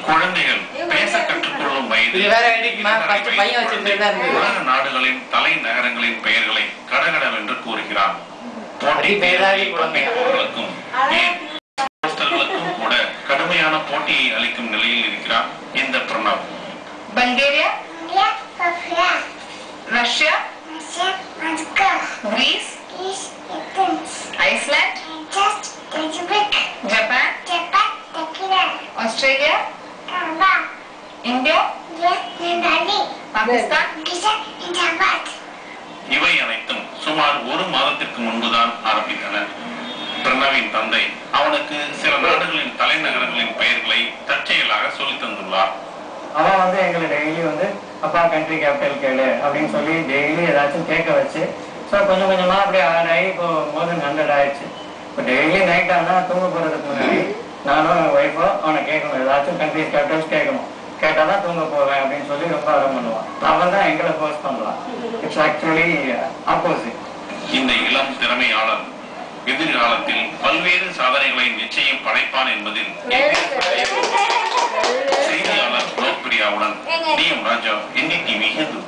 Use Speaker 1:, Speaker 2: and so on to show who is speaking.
Speaker 1: குழந்தைகள் பேச கற்றுக்கொள்ளும் வயது உலக நாடுகளின் தலைநகரங்களின் பெயர்களை கடகடவென்று கூறுகிறார். போட்டிகளுக்கும் கூட கடுமையான போட்டியை அளிக்கும் நிலையில் இருக்கிறார் இந்த Pranav.
Speaker 2: Bulgaria, Russia, Greece, Iceland, Japan, Australia, India, Pakistan.
Speaker 1: இவை அனைத்தும் சுமார் ஒரு மாதத்திற்கு முன்புதான் ஆரம்பித்தன. பிரணவின் தந்தை அவனுக்கு சில நாடுகளின் தலைநகரங்களின் பெயர்களை தற்செயலாக சொல்லி தந்துள்ளார்.
Speaker 3: அவன் எங்களை டெய்லி அப்பா கண்ட்ரி கேபிட்டல் கேளு அப்படின்னு சொல்லி டெய்லி ஏதாச்சும் கேட்க வச்சு ஸோ கொஞ்சம் கொஞ்சமா அப்படியே ஆடாகி இப்போ மோர் தென் 100 ஆயிடுச்சு. இப்போ டெய்லி நைட் ஆனால் தூங்க போறதுக்கு முன்னாடி நானும் என் ஒய்ஃபோ அவனை கேட்கணும், ஏதாச்சும் கண்ட்ரிஸ் கேபிட்டல்ஸ் கேட்கணும், கேட்டாதான் தூங்க போவேன் அப்படின்னு சொல்லி ரொம்ப அடம் பண்ணுவான். அவன் தான் எங்களை போஸ்ட் பண்ணலாம். It's actually opposite.
Speaker 1: இந்த இளம் திறமையாளர் எதிர்காலத்தில் பல்வேறு சாதனைகளை நிச்சயம் படைப்பான் என்பதில் செய்தியாளர் லோக்பிரியாவுடன் டி எம் ராஜா, NDTV ஹிந்து.